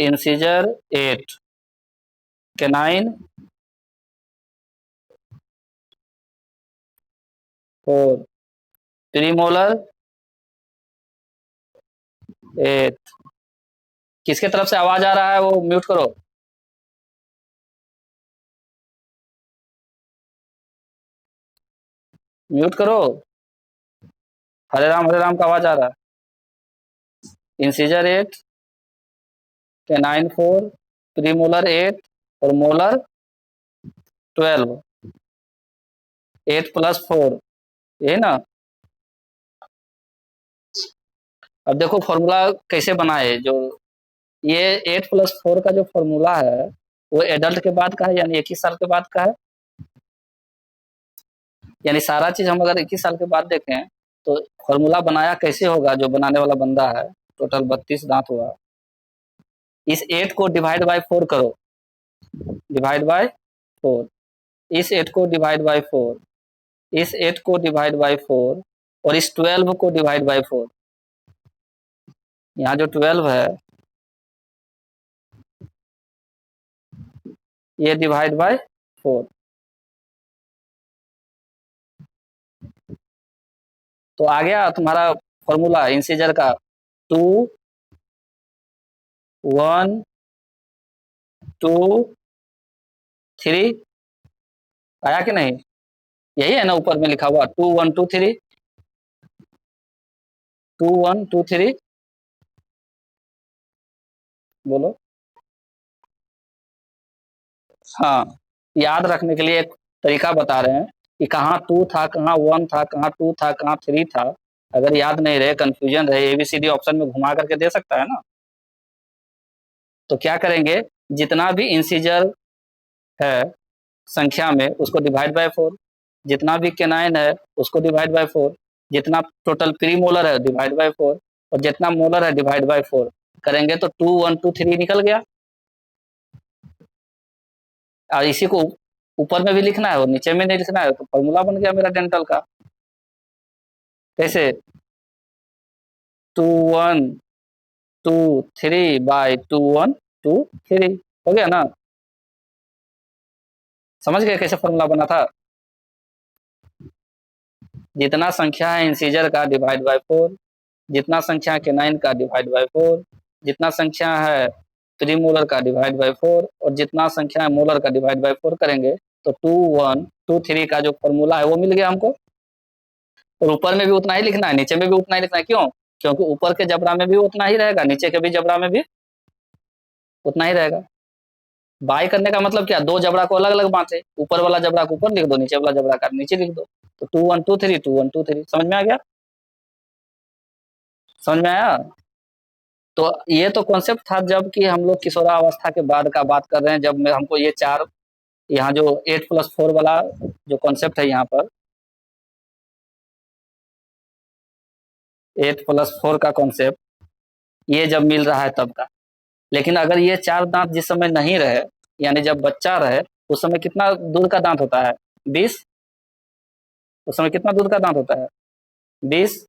Incisor 8, canine 4, premolar 8। किसके तरफ से आवाज आ रहा है वो म्यूट करो। म्यूट करो। हरे राम का आवाज आ रहा है। इंसीजर 8, कैनाइन 4, प्रीमोलर 8 और मोलर 12। 8 + 4, ये ना। अब देखो फॉर्मूला कैसे बनाए। जो ये 8 + 4 का जो फॉर्मूला है वो एडल्ट के बाद का है, यानी 21 साल के बाद का है। यानी सारा चीज हम अगर 21 साल के बाद देखें तो फॉर्मूला बनाया कैसे होगा। जो बनाने वाला बंदा है, टोटल 32 दांत हुआ। इस 8 को डिवाइड बाय 4 करो, डिवाइड बाय 4। इस 8 को डिवाइड बाय 4, इस 8 को डिवाइड बाय 4 और इस 12 को डिवाइड बाय 4। यहाँ जो 12 है ये डिवाइड बाय 4। तो आ गया तुम्हारा फॉर्मूला इंसीजर का 2 1 2 3। आया कि नहीं? यही है ना ऊपर में लिखा हुआ 2 1 2 3, 2 1 2 3। बोलो। हाँ, याद रखने के लिए एक तरीका बता रहे हैं कि कहाँ 2 था, कहाँ 1 था, कहाँ 2 था, कहाँ 3 था। अगर याद नहीं रहे, कंफ्यूजन रहे, ABCD ऑप्शन में घुमा करके दे सकता है ना। तो क्या करेंगे, जितना भी इंसीजर है संख्या में उसको डिवाइड बाय 4, जितना भी केनाइन है उसको डिवाइड बाय 4, जितना टोटल प्रीमोलर है डिवाइड बाय 4 और जितना मोलर है डिवाइड बाय 4 करेंगे तो 2 1 2 3 निकल गया। और इसी को ऊपर में भी लिखना है और नीचे में नहीं लिखना है, तो फॉर्मूला बन गया मेरा डेंटल का। कैसे? 2 1 2 3 बाय 2 1 2 3 हो गया ना। समझ गए कैसे फॉर्मूला बना था? जितना संख्या है इंसीजर का डिवाइड बाय 4, जितना संख्या है केनाइन का डिवाइड बाय 4, जितना संख्या है प्रीमोलर का डिवाइड बाय 4 और जितना संख्या है मोलर का डिवाइड बाय 4 करेंगे तो 2 1 2 3 का जो फॉर्मूला है वो मिल गया हमको। और ऊपर में भी उतना ही लिखना है, नीचे में भी उतना ही लिखना है। क्यों? क्योंकि ऊपर के जबड़ा में भी उतना ही रहेगा, नीचे के भी जबड़ा में भी उतना ही रहेगा। बाय करने का मतलब क्या, दो जबड़ा को अलग अलग बांटे, ऊपर वाला जबड़ा को ऊपर लिख दो, नीचे वाला जबड़ा का नीचे लिख दो। तो 2 1 2 3 2 1 2 3 समझ में आ गया? समझ में आया? तो ये तो कॉन्सेप्ट था जब कि हम लोग किशोरावस्था के बाद का बात कर रहे हैं, जब मैं हमको ये चार, यहाँ जो 8 + 4 वाला जो कॉन्सेप्ट है, यहाँ पर 8 + 4 का कॉन्सेप्ट ये जब मिल रहा है तब का। लेकिन अगर ये चार दांत जिस समय नहीं रहे, यानी जब बच्चा रहे, उस समय कितना दूध का दांत होता है? 20। उस समय कितना दूध का दांत होता है? 20।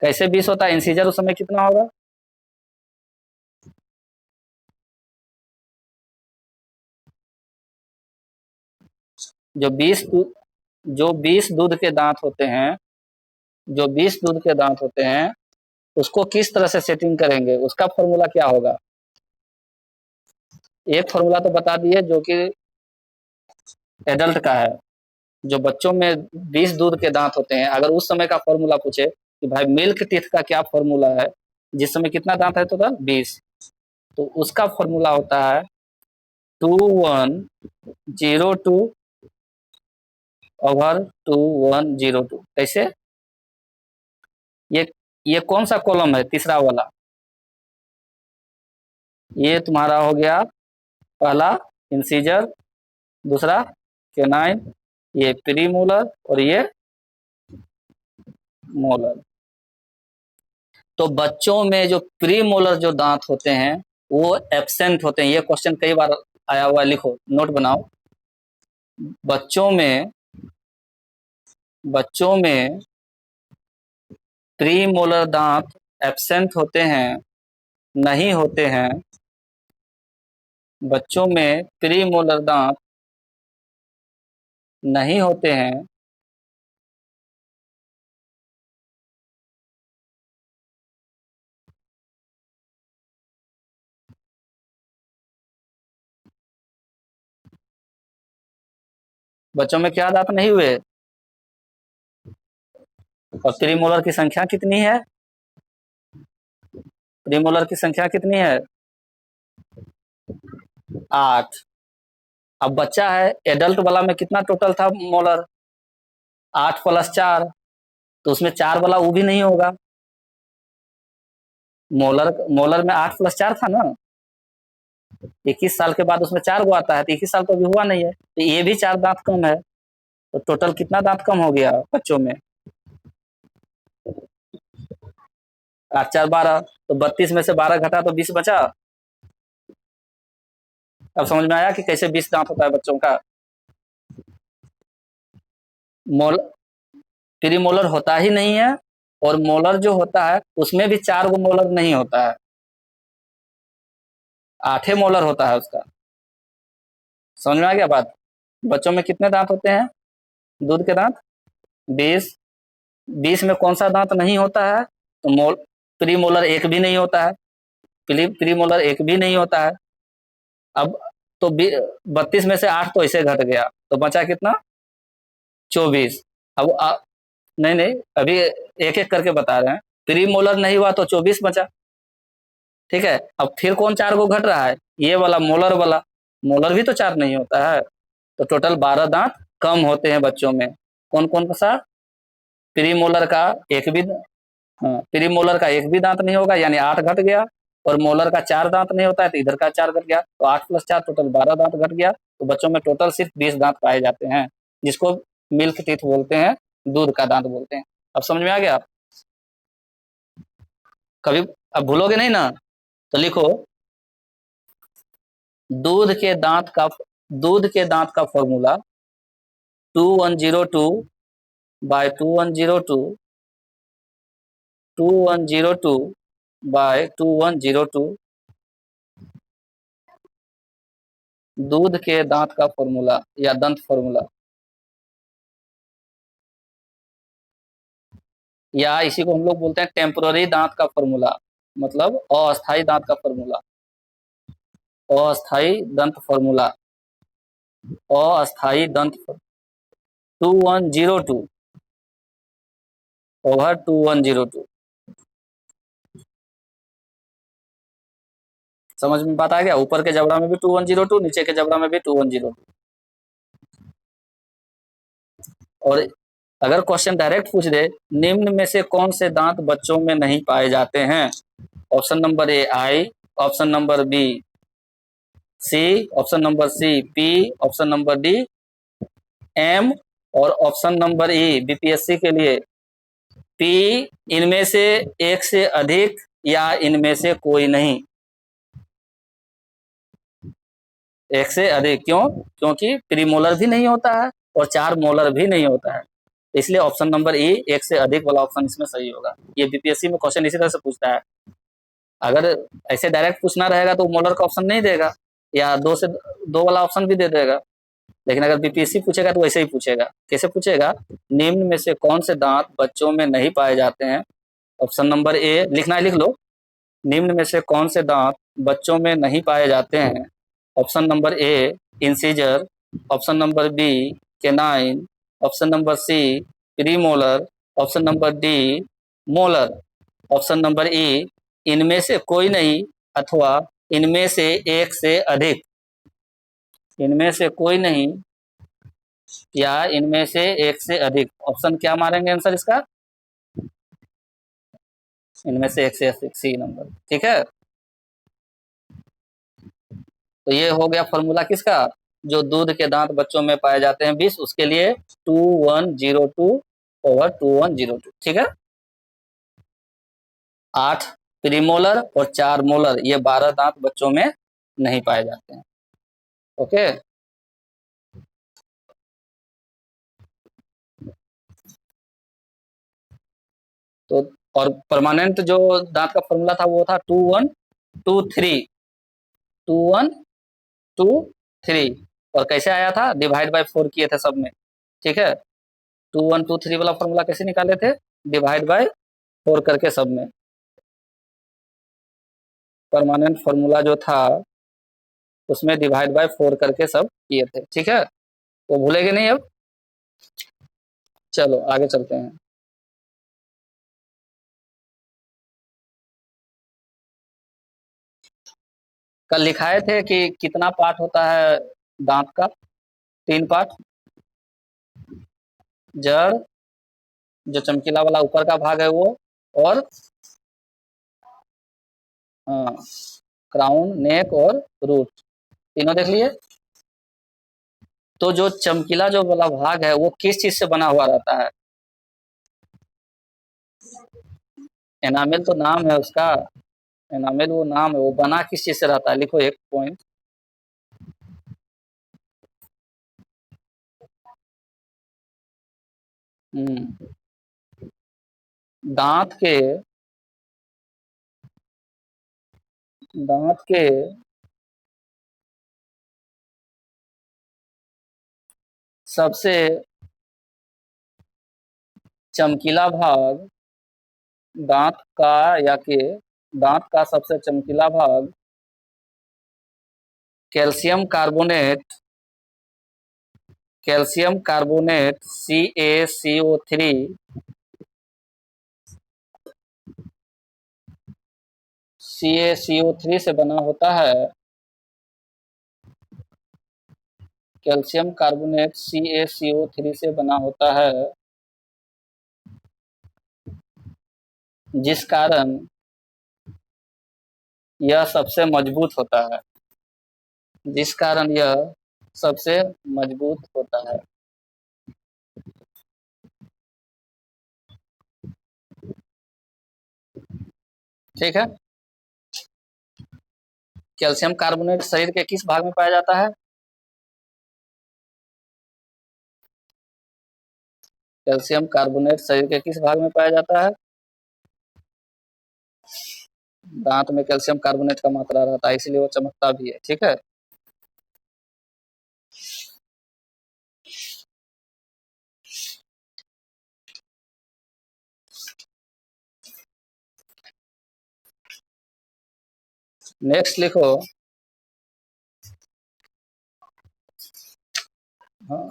कैसे 20 होता है? इंसीजर उस समय कितना होगा? जो 20 जो 20 दूध के दांत होते हैं, जो 20 दूध के दांत होते हैं उसको किस तरह से सेटिंग करेंगे, उसका फॉर्मूला क्या होगा? एक फॉर्मूला तो बता दिए जो कि एडल्ट का है। जो बच्चों में 20 दूध के दांत होते हैं, अगर उस समय का फॉर्मूला पूछे कि भाई मिल्क टीथ का क्या फॉर्मूला है, जिस समय कितना दांत है टोटल? 20। तो उसका फॉर्मूला होता है 2102/2102। कैसे? ये ये कौन सा कॉलम है? तीसरा वाला। ये तुम्हारा हो गया पहला इंसीजर, दूसरा केनाइन, ये प्रीमोलर और ये मोलर। तो बच्चों में जो प्रीमोलर जो दांत होते हैं वो एब्सेंट होते हैं। ये क्वेश्चन कई बार आया हुआ है, लिखो, नोट बनाओ। बच्चों में प्रीमोलर दांत एब्सेंट होते हैं नहीं होते हैं बच्चों में प्रीमोलर दांत नहीं होते हैं बच्चों में क्या दांत नहीं हुए और प्रीमोलर की संख्या कितनी है प्रीमोलर की संख्या कितनी है 8 अब बच्चा है एडल्ट वाला में कितना टोटल था मोलर 8 + 4 तो उसमें 4 वाला वो भी नहीं होगा मोलर मोलर में 8 + 4 था ना 21 साल के बाद उसमें 4 गो आता है तो 21 साल तो अभी हुआ नहीं है तो ये भी 4 दांत कम है तो टोटल कितना दांत कम हो गया बच्चों में 8 4 12 तो 32 में से 12 घटा तो 20 बचा अब समझ में आया कि कैसे 20 दांत होता है बच्चों का मोल प्रीमोलर होता ही नहीं है और मोलर जो होता है उसमें भी 4 गो मोलर नहीं होता है 8 मोलर होता है उसका समझ में आ गया बात बच्चों में कितने दांत होते हैं दूध के दांत 20 20 में कौन सा दांत नहीं होता है तो प्रीमोलर एक भी नहीं होता है प्रीमोलर एक भी नहीं होता है अब तो 32 में से 8 तो ऐसे घट गया तो बचा कितना 24 अब नहीं नहीं अभी एक एक करके बता रहे हैं प्रीमोलर नहीं हुआ तो 24 बचा ठीक है अब फिर कौन 4 को घट रहा है ये वाला मोलर भी तो 4 नहीं होता है तो टोटल 12 दांत कम होते हैं बच्चों में कौन कौन सा प्रीमोलर का एक भी हाँ प्रीमोलर का एक भी दांत नहीं होगा यानी 8 घट गया और मोलर का 4 दांत नहीं होता है तो इधर का 4 घट गया तो 8 + 4 टोटल 12 दांत घट गया तो बच्चों में टोटल सिर्फ 20 दांत पाए जाते हैं जिसको मिल्क टीथ बोलते हैं दूध का दांत बोलते हैं अब समझ में आ गया कभी अब भूलोगे नहीं ना तो लिखो दूध के दांत का दूध के दांत का फॉर्मूला 2102/2102 2102/2102 दूध के दांत का फॉर्मूला या दंत फॉर्मूला या इसी को हम लोग बोलते हैं टेम्पोररी दांत का फॉर्मूला मतलब अस्थाई दांत का फॉर्मूला अस्थाई दंत फॉर्मूला अस्थाई दंत 2102/2102 समझ में बात आ गया ऊपर के जबड़ा में भी 2102 नीचे के जबड़ा में भी 2102 और अगर क्वेश्चन डायरेक्ट पूछ दे निम्न में से कौन से दांत बच्चों में नहीं पाए जाते हैं option number A I option number B C option number C P option number D M और ऑप्शन नंबर ई बीपीएससी के लिए पी इनमें से एक से अधिक या इनमें से कोई नहीं एक से अधिक क्यों क्योंकि प्रीमोलर भी नहीं होता है और 4 मोलर भी नहीं होता है इसलिए ऑप्शन नंबर ए एक से अधिक वाला ऑप्शन इसमें सही होगा ये बीपीएससी में क्वेश्चन इसी तरह से पूछता है अगर ऐसे डायरेक्ट पूछना रहेगा तो मोलर का ऑप्शन नहीं देगा या 2 से 2 वाला ऑप्शन भी दे देगा लेकिन अगर बीपीएससी पूछेगा तो वैसे ही पूछेगा कैसे पूछेगा निम्न में से कौन से दांत बच्चों में नहीं पाए जाते हैं ऑप्शन नंबर ए लिखना है लिख लो निम्न में से कौन से दांत बच्चों में नहीं पाए जाते हैं option number A incisor option number B canine option number C premolar option number D molar option number E इनमें से कोई नहीं अथवा इनमें से एक से अधिक इनमें से कोई नहीं या इनमें से एक से अधिक ऑप्शन क्या मारेंगे आंसर इसका इनमें से एक से अधिक सी नंबर ठीक है तो ये हो गया फॉर्मूला किसका जो दूध के दांत बच्चों में पाए जाते हैं 20 उसके लिए 2102/2102 ठीक है 8 प्रीमोलर और 4 मोलर ये 12 दांत बच्चों में नहीं पाए जाते हैं ओके तो और परमानेंट जो दांत का फॉर्मूला था वो था 21 2 3, 2 1 2 3। और कैसे आया था, डिवाइड बाय 4 किए थे सब में, ठीक है। 2 1 2 3 वाला फॉर्मूला कैसे निकाले थे, डिवाइड बाय 4 करके सब में। परमानेंट फॉर्मूला जो था उसमें डिवाइड बाय 4 करके सब किए थे, ठीक है। वो भूलेंगे नहीं अब। चलो आगे चलते हैं। कल लिखाए थे कि कितना पार्ट होता है दांत का, 3 पार्ट। जड़, जो चमकीला वाला ऊपर का भाग है वो, और क्राउन, नेक और रूट, तीनों देख लिए। तो जो चमकीला जो वाला भाग है वो किस चीज से बना हुआ रहता है, एनामेल तो नाम है उसका, एनामेल वो नाम है, वो बना किस चीज से रहता है, लिखो एक पॉइंट। दांत के, दांत के सबसे चमकीला भाग दांत का, या कि दांत का सबसे चमकीला भाग calcium carbonate, calcium carbonate CaCO3, CaCO3 से बना होता है। कैल्शियम कार्बोनेट CaCO3 से बना होता है, जिस कारण यह सबसे मजबूत होता है, जिस कारण यह सबसे मजबूत होता है। ठीक है। कैल्शियम कार्बोनेट शरीर के किस भाग में पाया जाता है, कैल्शियम कार्बोनेट शरीर के किस भाग में पाया जाता है, दांत में कैल्शियम कार्बोनेट का मात्रा रहता है, इसलिए वो चमकता भी है, ठीक है। नेक्स्ट लिखो। हाँ,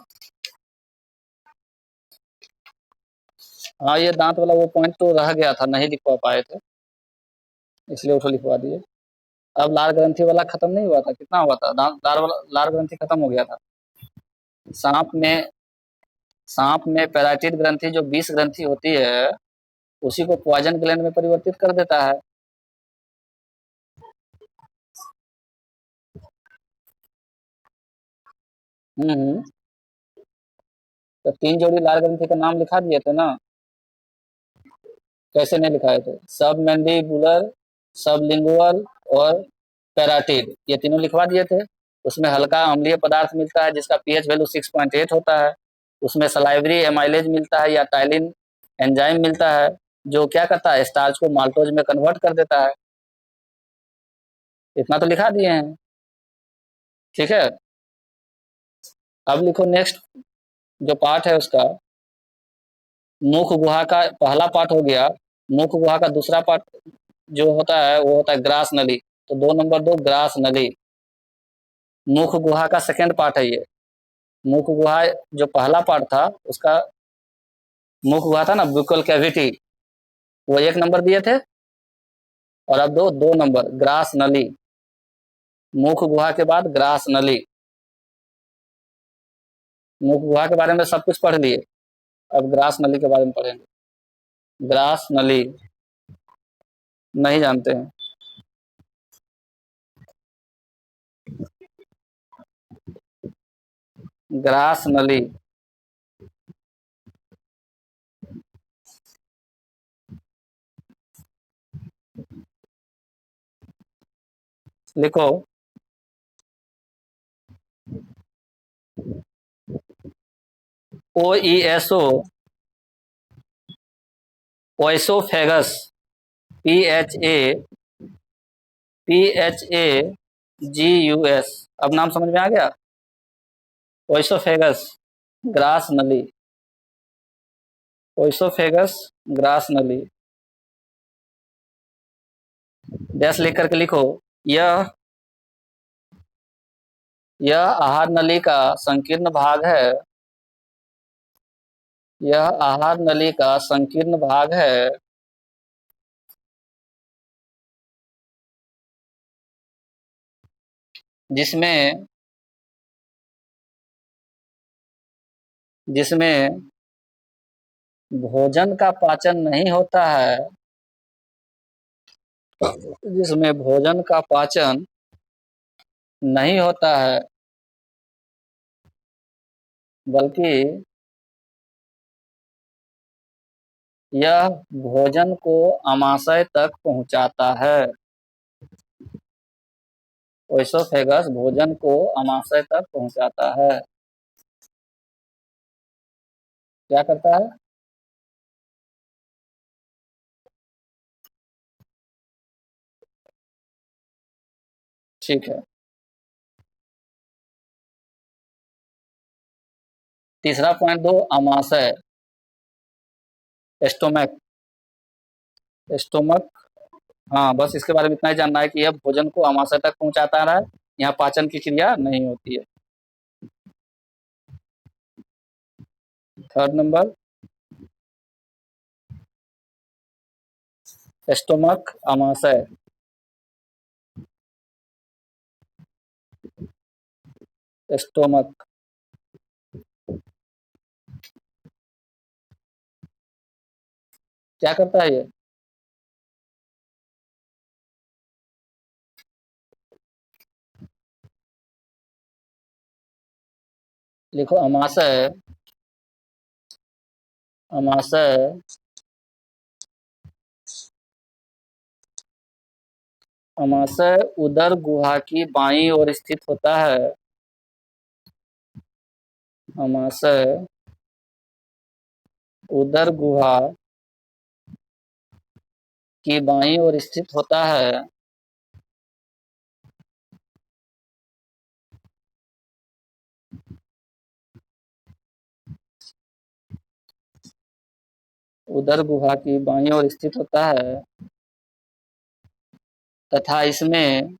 हाँ ये दांत वाला वो पॉइंट तो रह गया था, नहीं लिखवा पाए थे, इसलिए उसको लिखवा दिए। अब लार ग्रंथि वाला खत्म नहीं हुआ था, कितना हुआ था, दांत लार वाला, लार ग्रंथि खत्म हो गया था। सांप में, सांप में पैराटाइड ग्रंथि जो 20 ग्रंथि होती है उसी को पॉइजन ग्लैंड में परिवर्तित कर देता है। हम्म। तो 3 जोड़ी लार ग्रंथि का नाम लिखा दिए थे ना, कैसे नहीं लिखाए थे, सब मैंडिबुलर, सब लिंगुअल और पैराटिड, ये तीनों लिखवा दिए थे। उसमें हल्का अम्लीय पदार्थ मिलता है जिसका पीएच वैल्यू 6.8 होता है। उसमें सलाइवरी एमाइलेज मिलता है या टाइलिन एंजाइम मिलता है, जो क्या करता है, स्टार्च को माल्टोज में कन्वर्ट कर देता है। इतना तो लिखा दिए हैं, ठीक है। अब लिखो नेक्स्ट जो पार्ट है उसका, मुख गुहा का पहला पार्ट हो गया। मुख गुहा का दूसरा पार्ट जो होता है वो होता है ग्रास नली, तो 2 नंबर 2 ग्रास नली। मुख गुहा का सेकेंड पार्ट है ये। मुख गुहा जो पहला पार्ट था उसका, मुख गुहा था ना ब्यूकल कैविटी, वो 1 नंबर दिए थे, और अब 2 नंबर ग्रास नली। मुख गुहा के बाद ग्रास नली। मुख गुहा के बारे में सब कुछ पढ़ लिए, अब ग्रास नली के बारे में पढ़ेंगे। ग्रास नली नहीं जानते हैं, ग्रास नली। लिखो OESO, ओएसोफेगस, PHA PHAGUS। अब नाम समझ में आ गया। ओइसोफेगस ग्रास नली, ओइसोफेगस ग्रास नली। डैश लिख करके लिखो। यह आहार नली का संकीर्ण भाग है। यह आहार नली का संकीर्ण भाग है जिसमें जिसमें भोजन का पाचन नहीं होता है, जिसमें भोजन का पाचन नहीं होता है, बल्कि यह भोजन को आमाशय तक पहुंचाता है। ओइसोफेगस भोजन को आमाशय तक पहुंचाता है। क्या करता है? ठीक है। तीसरा पॉइंट दो, आमाशय, स्टोमक। स्टोमक, हाँ बस इसके बारे में इतना ही जानना है कि यह भोजन को आमाशय तक पहुंचाता है, यहाँ पाचन की क्रिया नहीं होती है। थर्ड नंबर, स्टोमक, आमाशय। स्टोमक क्या करता है ये? लिखो आमाशय। आमाशय आमाशय उदर गुहा की बाईं ओर स्थित होता है। आमाशय उदर गुहा की बाईं ओर स्थित होता है। उदर गुहा की बाईं ओर स्थित होता है तथा इसमें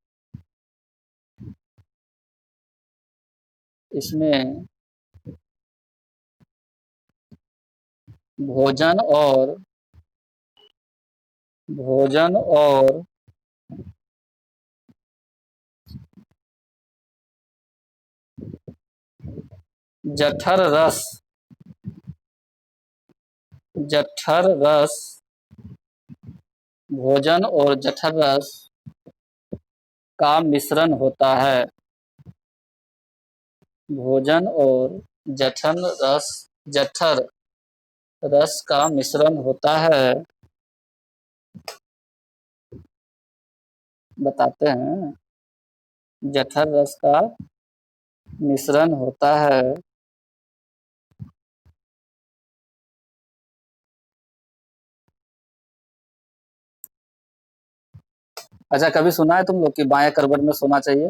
इसमें भोजन और भोजन और जठर रस जठर रस भोजन और जठर रस का मिश्रण होता है। भोजन और जठर रस का मिश्रण होता है। बताते हैं। जठर रस का मिश्रण होता है। अच्छा, कभी सुना है तुम लोग कि बाएं करवट में सोना चाहिए?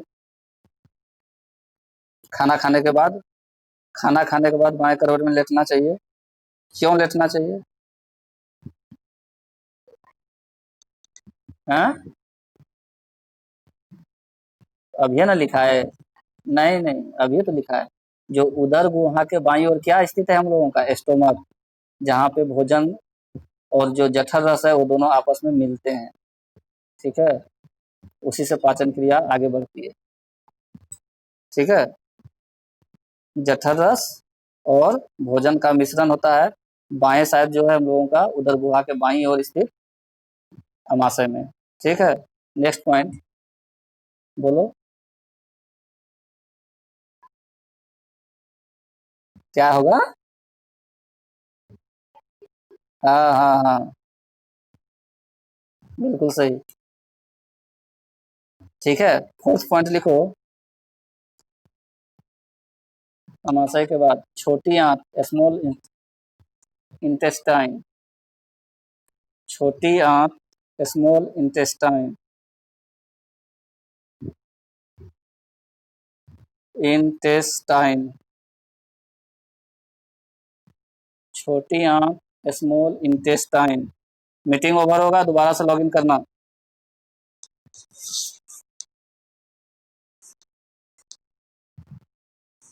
खाना खाने के बाद, खाना खाने के बाद बाएं करवट में लेटना चाहिए। क्यों लेटना चाहिए? हाँ, अभी ना लिखा है। नहीं नहीं, अभी तो लिखा है। जो उदर गुहा के बाईं ओर क्या स्थित है हम लोगों का? स्टोमक, जहाँ पे भोजन और जो जठर रस है वो दोनों आपस में मिलते हैं। ठीक है, उसी से पाचन क्रिया आगे बढ़ती है। ठीक है, जठर रस और भोजन का मिश्रण होता है बाएं साइड जो है हम लोगों का उदर गुहा के बाईं ओर स्थित अमाशय में। ठीक है, नेक्स्ट पॉइंट बोलो। क्या होगा? हाँ हाँ हाँ, बिल्कुल सही। ठीक है, फोर्थ पॉइंट लिखो। अमाशय के बाद छोटी आंत, स्मॉल इंटेस्टाइन। छोटी आंत, स्मॉल इंटेस्टाइन। इंटेस्टाइन, छोटी आंत, स्मॉल इंटेस्टाइन। मीटिंग ओवर होगा, दोबारा से लॉगिन करना।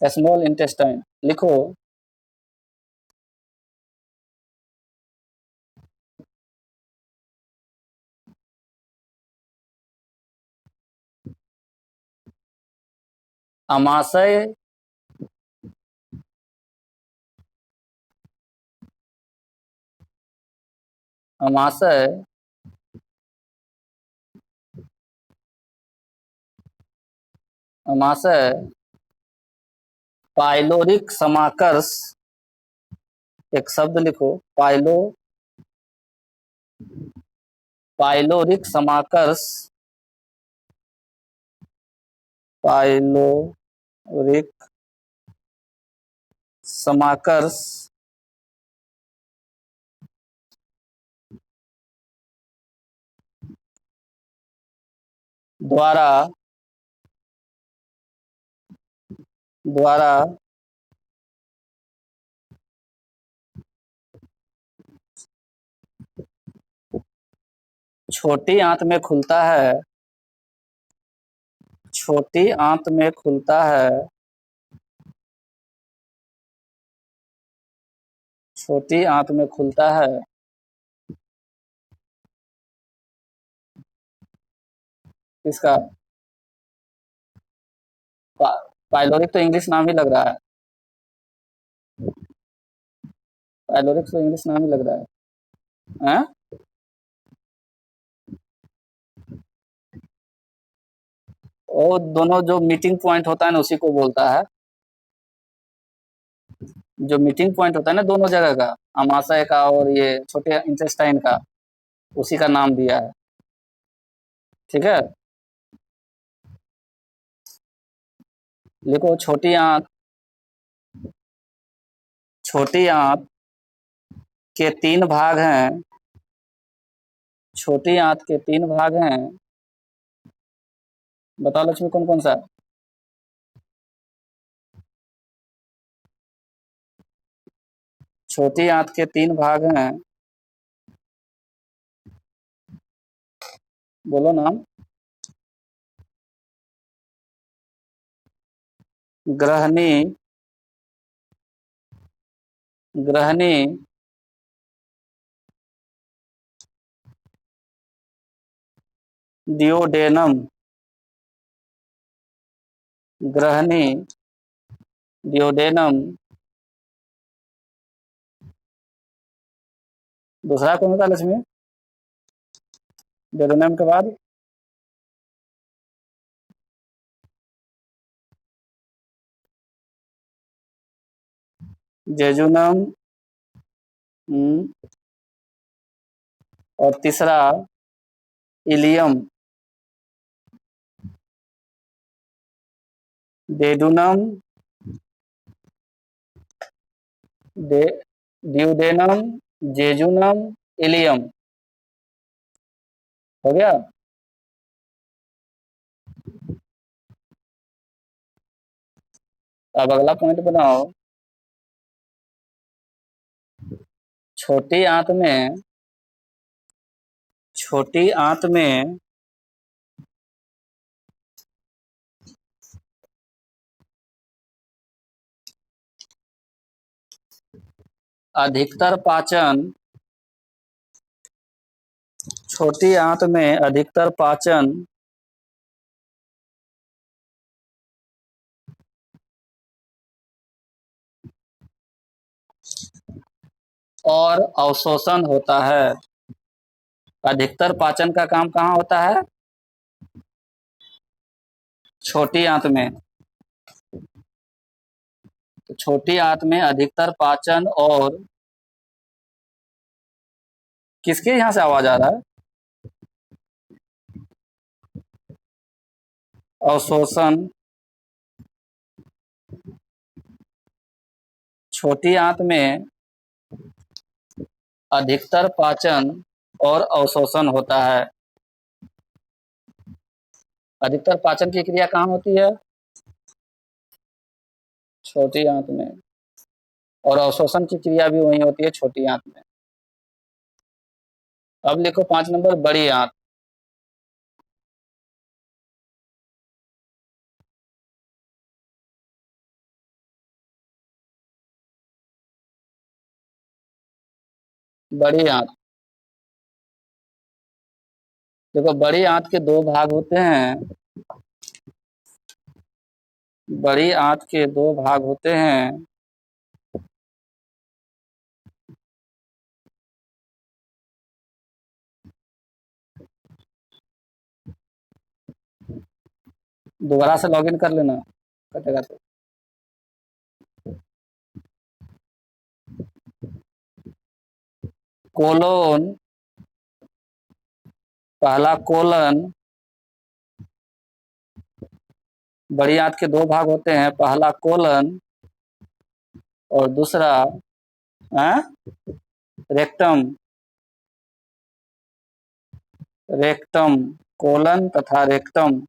स्मॉल इंटेस्टाइन लिखो। अमाशय, अमाशय अमाशय पाइलोरिक समाकर्ष, एक शब्द लिखो, पाइलोरिक समाकर्ष, पाइलोरिक समाकर्ष द्वारा छोटी आंत में खुलता है, छोटी आंत में खुलता है, छोटी आंत में खुलता है। किसका? पाइलोरिक तो इंग्लिश नाम ही लग रहा है, पाइलोरिक तो इंग्लिश नाम ही लग रहा है, हैं? और दोनों जो मीटिंग पॉइंट होता है ना, उसी को बोलता है। जो मीटिंग पॉइंट होता है ना दोनों जगह का, अमाशय का और ये छोटे इंटेस्टाइन का, उसी का नाम दिया है। ठीक है, लिखो। छोटी आंत के 3 भाग हैं, छोटी आंत के 3 भाग हैं। बताओ लक्ष्मी, कौन कौन सा? छोटी आंत के 3 भाग हैं, बोलो नाम। ग्रहणी, ग्रहणी, डियोडेनम, ग्रहणी, डियोडेनम। दूसरा कौन सा लक्ष्मी? डियोडेनम के बाद जेजुनम, और तीसरा इलियम, डेडुनम, डियोडेनम, जेजुनम, इलियम। हो गया? अब अगला पॉइंट बनाओ। छोटी आंत में, छोटी आंत में अधिकतर पाचन, छोटी आंत में अधिकतर पाचन और अवशोषण होता है। अधिकतर पाचन का काम कहाँ होता है? छोटी आंत में। तो छोटी आंत में अधिकतर पाचन और किसके यहाँ से आवाज आ रहा है? अवशोषण। छोटी आंत में अधिकतर पाचन और अवशोषण होता है। अधिकतर पाचन की क्रिया कहाँ होती है? छोटी आंत में, और अवशोषण की क्रिया भी वही होती है छोटी आंत में। अब लिखो 5 नंबर बड़ी आंत। बड़ी आंत, देखो बड़ी आंत के दो भाग होते हैं। बड़ी आंत के दो भाग होते हैं। दोबारा से लॉगिन कर लेना, कटेगा तो। कोलोन, पहला कोलन, बड़ी आंत के दो भाग होते हैं, पहला कोलन और दूसरा रेक्टम। रेक्टम, कोलन तथा रेक्टम,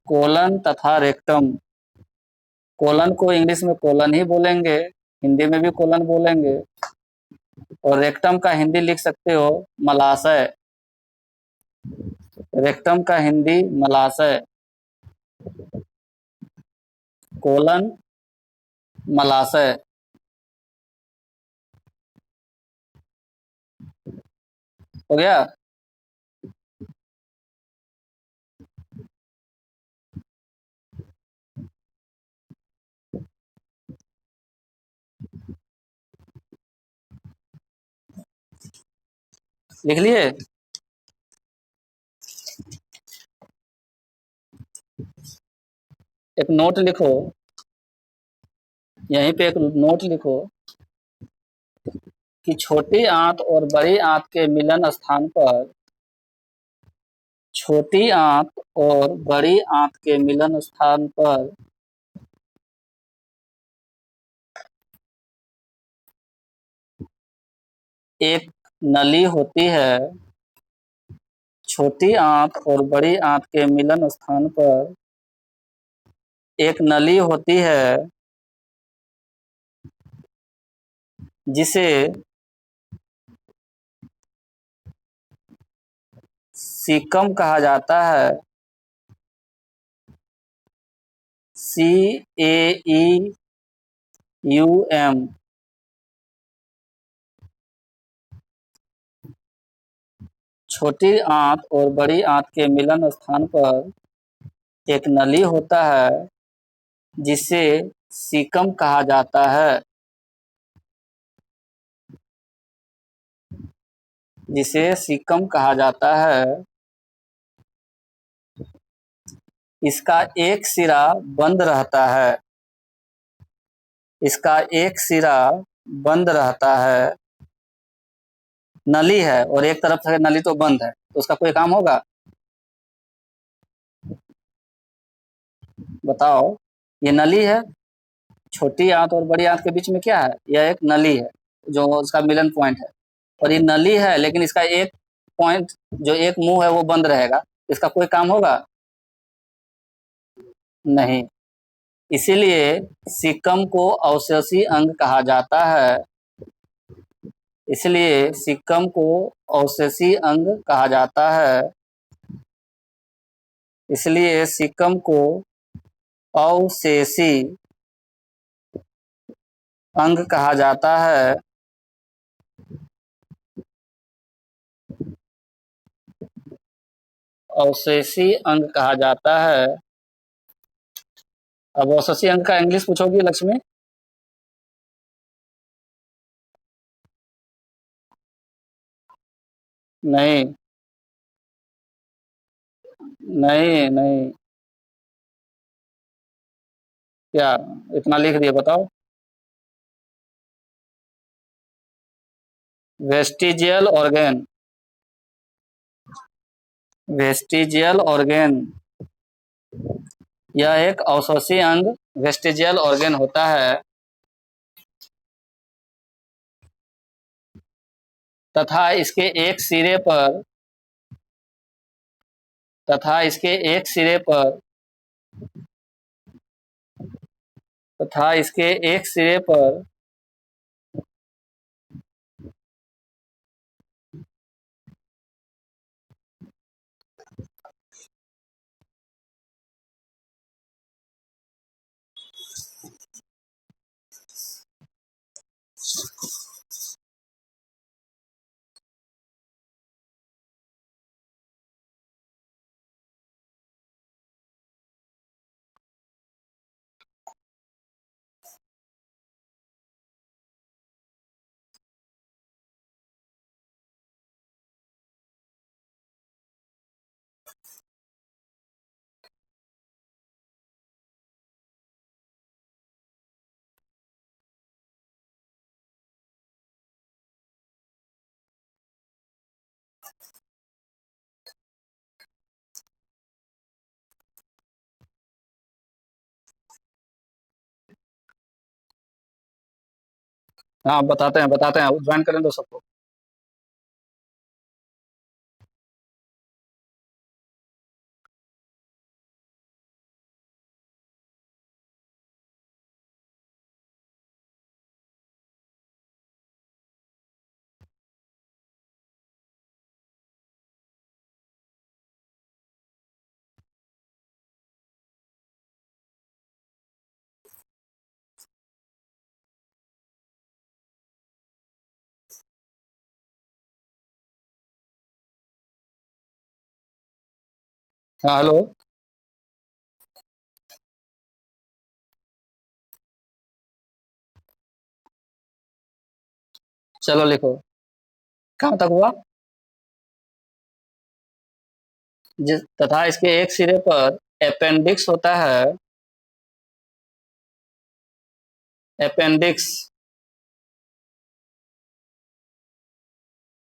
कोलन तथा रेक्टम। कोलन को इंग्लिश में कोलन ही बोलेंगे, हिंदी में भी कोलन बोलेंगे। और रेक्टम का हिंदी लिख सकते हो मलाशय। रेक्टम का हिंदी मलाशय। कोलन, मलाशय। हो गया। लिख लिए। एक नोट लिखो, यहीं पे एक नोट लिखो कि छोटी आंत और बड़ी आंत के मिलन स्थान पर, छोटी आंत और बड़ी आंत के मिलन स्थान पर एक नली होती है। छोटी आंत और बड़ी आंत के मिलन स्थान पर एक नली होती है जिसे सीकम कहा जाता है। CAEUM। छोटी आंत और बड़ी आंत के मिलन स्थान पर एक नली होता है जिसे सीकम कहा जाता है। जिसे सीकम कहा जाता है। इसका एक सिरा बंद रहता है। इसका एक सिरा बंद रहता है। नली है और एक तरफ से नली तो बंद है, तो उसका कोई काम होगा? बताओ। ये नली है, छोटी आंत और बड़ी आंत के बीच में क्या है? यह एक नली है जो उसका मिलन पॉइंट है। और ये नली है लेकिन इसका एक पॉइंट, जो एक मुंह है वो बंद रहेगा। इसका कोई काम होगा? नहीं। इसीलिए सिक्कम को अवशेषी अंग कहा जाता है। इसलिए सिक्कम को अवशेषी अंग कहा जाता है। इसलिए सिक्कम को अवशेषी अंग कहा जाता है। अवशेषी अंग कहा जाता है। अब अवशेषी अंग का इंग्लिश पूछोगी लक्ष्मी? नहीं नहीं नहीं। क्या इतना लिख दिए? बताओ। Vestigial organ. वेस्टिजियल ऑर्गेन, यह एक अवशोषी अंग वेस्टिजियल ऑर्गेन होता है तथा इसके एक सिरे पर तथा इसके एक सिरे पर तथा इसके एक सिरे पर हाँ बताते हैं ज्वाइन करें दो सबको। हाँ हेलो। चलो लिखो, कहाँ तक हुआ? जिस तथा इसके एक सिरे पर अपेंडिक्स होता है, अपेंडिक्स,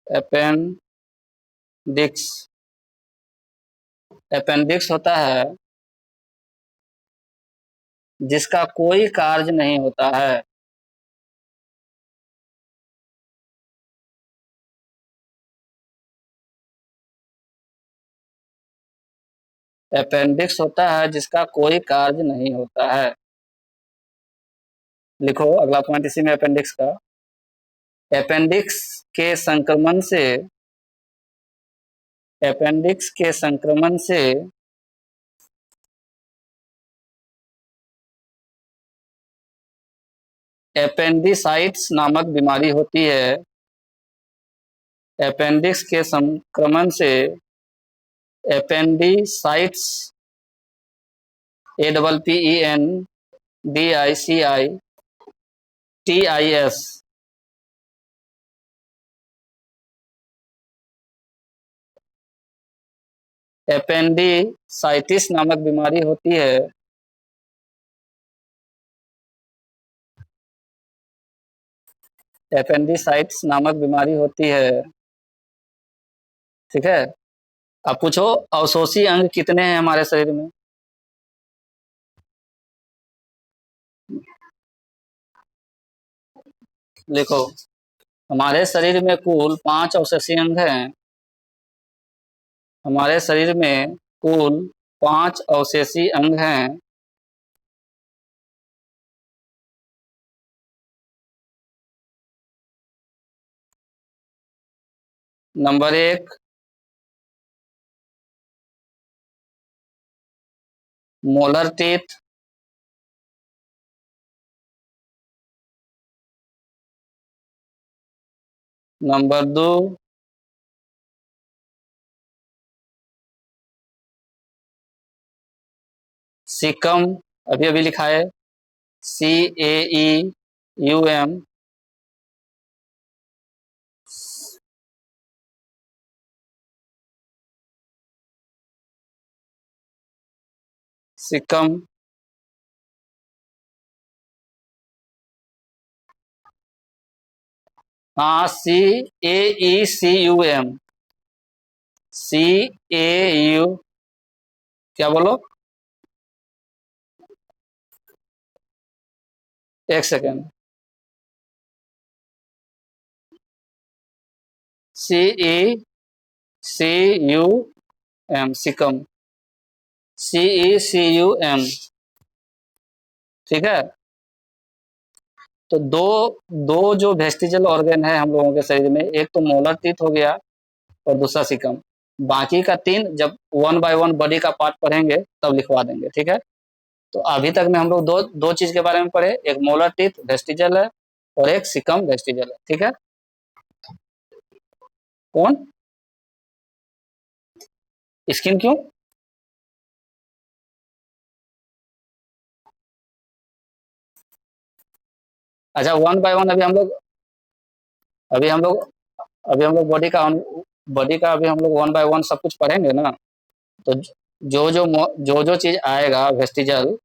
अपेंडिक्स, अपेंडिक्स होता है जिसका कोई कार्य नहीं होता है। अपेंडिक्स होता है जिसका कोई कार्य नहीं होता है। लिखो अगला पॉइंट इसी में अपेंडिक्स का। अपेंडिक्स के संक्रमण से, अपेंडिक्स के संक्रमण से एपेंडिसाइटिस नामक बीमारी होती है। अपेंडिक्स के संक्रमण से एपेंडिसाइटिस, APPENDICITIS, एपेंडिसाइटिस नामक बीमारी होती है। एपेंडिसाइटिस नामक बीमारी होती है। ठीक है। अब पूछो, अवशोषी अंग कितने हैं हमारे शरीर में? देखो, हमारे शरीर में कुल 5 अवशेषी अंग हैं। हमारे शरीर में कुल 5 अवशेषी अंग हैं। Number 1 molar teeth, number 2 caecum, अभी अभी लिखा है CAEUM, सिकम। हाँ, CAECUM, CAU, क्या बोलो? एक सेकेंड। CECUM, Sikkim, CECUM। ठीक है। तो दो दो जो वेस्टिजियल ऑर्गन है हम लोगों के शरीर में, एक तो मोलर टीथ हो गया और दूसरा सिकम। बाकी का 3 जब 1 बाय 1 बॉडी का पार्ट पढ़ेंगे तब लिखवा देंगे, ठीक है। तो अभी तक में हम लोग दो दो चीज के बारे में पढ़े, एक मोलर टीथ वेस्टिजियल है और एक सिकम वेस्टिजियल है, ठीक है। कौन? स्किन क्यों? अच्छा, 1 बाय 1 अभी हम लोग अभी हम लोग बॉडी का अभी हम लोग 1 बाय 1 सब कुछ पढ़ेंगे ना। तो जो चीज आएगा वेस्टिजल,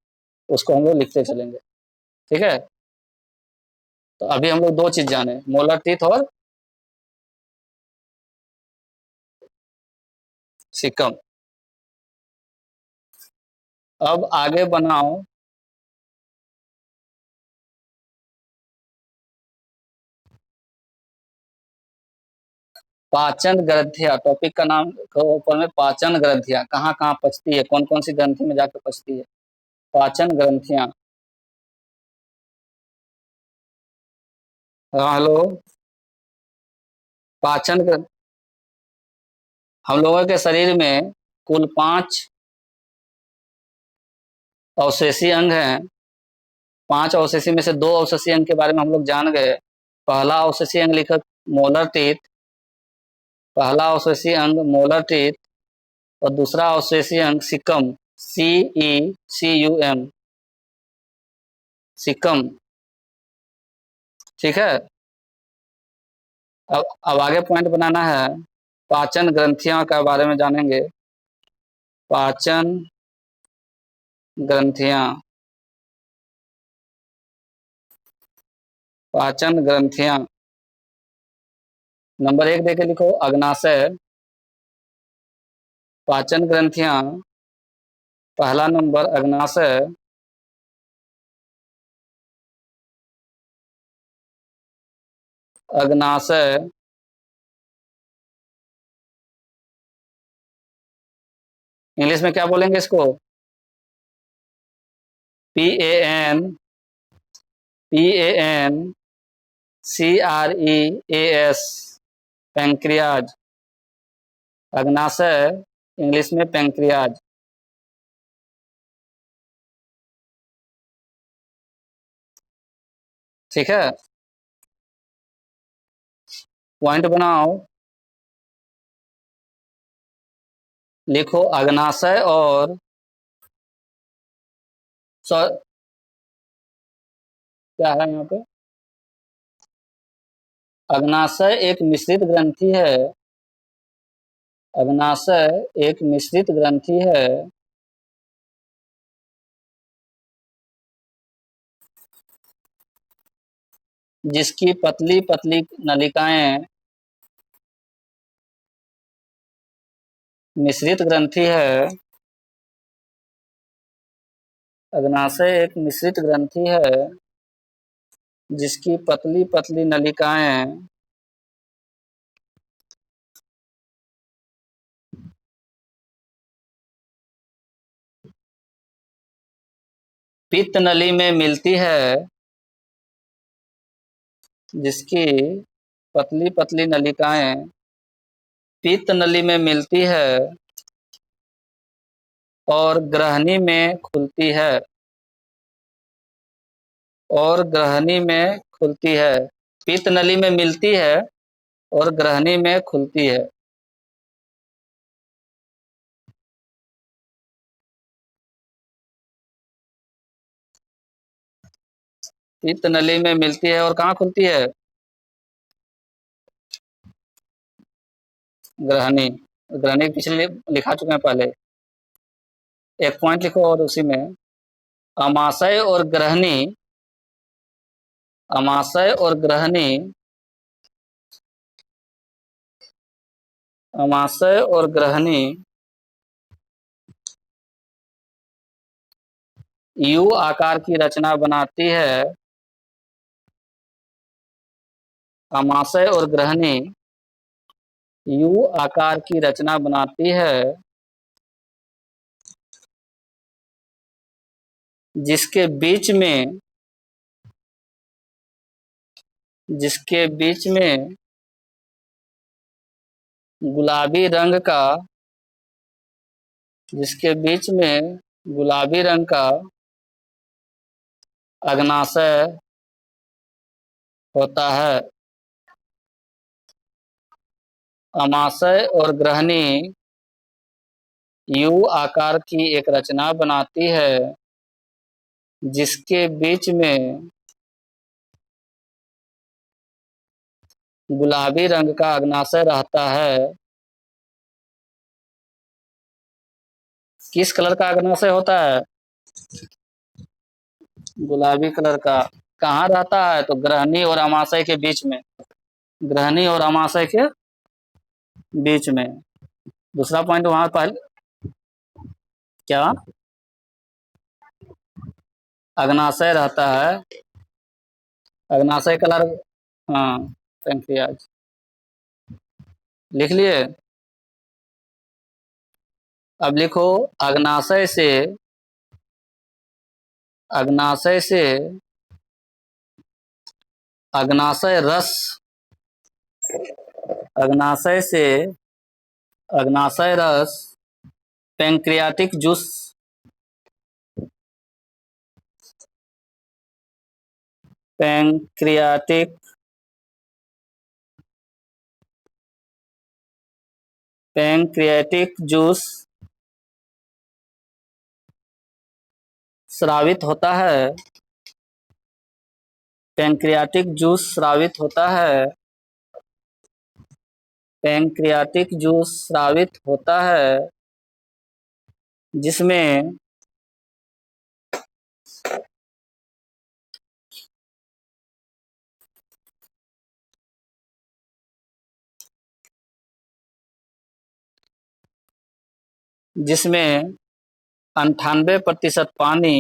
उसको हम लोग लिखते चलेंगे, ठीक है। तो अभी हम लोग दो चीज जाने, मोलर टीथ और सिकम। अब आगे बनाओ पाचन ग्रंथियां, टॉपिक का नाम के ऊपर में पाचन ग्रंथियां कहाँ कहाँ पचती है, कौन कौन सी ग्रंथि में जाकर पचती है। पाचन ग्रंथियां। हाँ हेलो। पाचन ग्रंथ हम लोगों के शरीर में कुल 5 अवशेषी अंग हैं। 5 अवशेषी में से 2 अवशेषी अंग के बारे में हम लोग जान गए। पहला अवशेषी अंग लिखा मोलर टीथ, पहला अवशेषी अंग मोलर टीथ और दूसरा अवशेषी अंग सिकम, CECUM, सिकम, ठीक है। अब आगे पॉइंट बनाना है, पाचन ग्रंथियों के बारे में जानेंगे। पाचन ग्रंथियां, पाचन ग्रंथियां। नंबर 1 देके लिखो अग्नाशय। पाचन ग्रंथियां, पहला नंबर अग्नाशय। अग्नाशय, इंग्लिश में क्या बोलेंगे इसको? PANCREAS, pancreas. अग्नाशय इंग्लिश में पैंक्रियाज, ठीक है। पॉइंट बनाओ, लिखो अग्नाशय और क्या है यहाँ पे? अग्नाशय एक मिश्रित ग्रंथि है। अग्नाशय एक मिश्रित ग्रंथि है जिसकी पतली पतली नलिकाएं, मिश्रित ग्रंथि है। अग्नाशय एक मिश्रित ग्रंथि है जिसकी पतली पतली नलिकाएं पित्त नली में मिलती है, जिसकी पतली पतली नलिकाएं पित्त नली में मिलती है और ग्रहनी में खुलती है, और ग्रहनी में खुलती है। पित्त नली में मिलती है और ग्रहनी में खुलती है। पित्त नली में मिलती है और कहाँ खुलती है? ग्रहनी। ग्रहनी पिछले लिखा चुके हैं पहले। एक पॉइंट लिखो और उसी में अमाशय और ग्रहनी, अमाशय और ग्रहनी, अमाशय और ग्रहनी यू आकार की रचना बनाती है। अमाशय और ग्रहनी यू आकार की रचना बनाती है जिसके बीच में जिसके बीच में गुलाबी रंग का जिसके बीच में गुलाबी रंग का अग्नाशय होता है। अमाशय और ग्रहणी यू आकार की एक रचना बनाती है, जिसके बीच में गुलाबी रंग का अग्नाशय रहता है। किस कलर का अग्नाशय होता है? गुलाबी कलर का। कहाँ रहता है? तो ग्रहणी और अमाशय के बीच में। ग्रहणी और अमाशय के बीच में। दूसरा पॉइंट वहां पहले क्या अग्नाशय रहता है। अग्नाशय कलर, हाँ, पैंक्रियाज लिख लिए। अब लिखो अग्नाशय से अग्नाशय रस अग्नाशय से अग्नाशय रस pancreatic juice pancreatic pancreatic juice स्रावित होता है। पैंक्रियाटिक जूस स्रावित होता है। पैंक्रियाटिक जूस स्रावित होता है, जिसमें जिसमें 98% पानी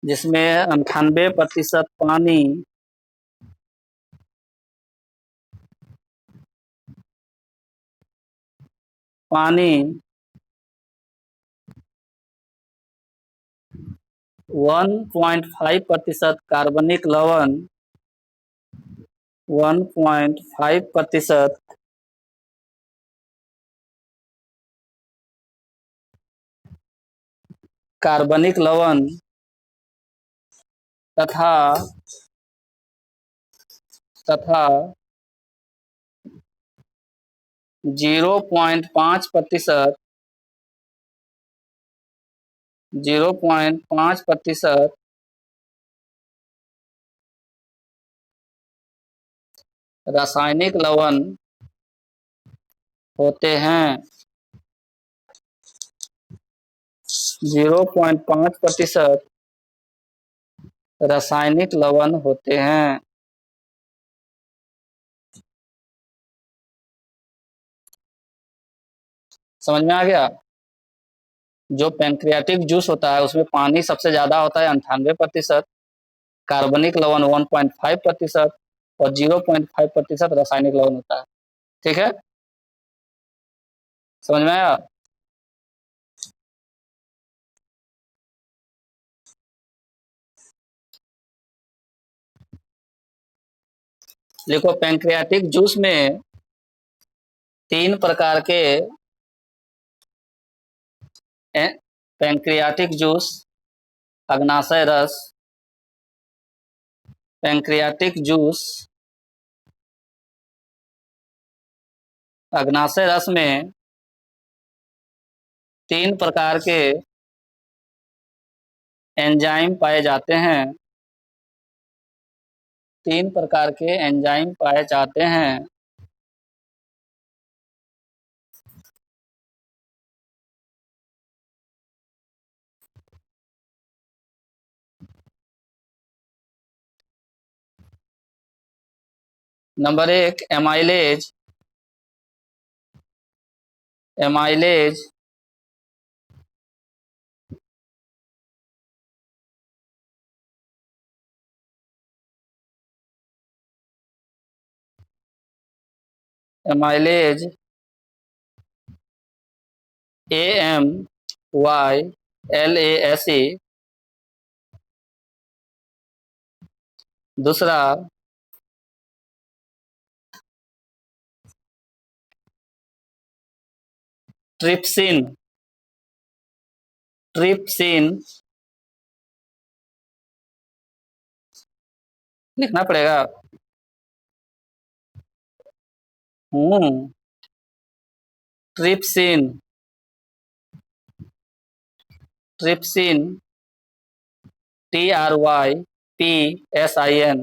जिसमें 98% पानी 1.5% कार्बनिक लवण 1.5% कार्बनिक लवण तथा तथा 0.5% 0.5% रासायनिक लवण होते हैं। 0.5% रासायनिक लवण होते हैं। समझ में आ गया? जो पैंक्रियाटिक जूस होता है उसमें पानी सबसे ज्यादा होता है 98%, कार्बनिक लवण 1.5% और 0.5% रासायनिक लवण होता है। ठीक है, समझ में आया? देखो, पैंक्रियाटिक जूस में 3 प्रकार के पैंक्रियाटिक जूस, अग्नाशय रस, पैंक्रियाटिक जूस अग्नाशय रस में 3 प्रकार के एंजाइम पाए जाते हैं। 3 प्रकार के एंजाइम पाए जाते हैं। Number 1, amylase. Amylase amylase AMYLASE दूसरा ट्रिप्सिन। ट्रिप्सिन लिखना पड़ेगा। Trypsin. Trypsin TRYPSIN।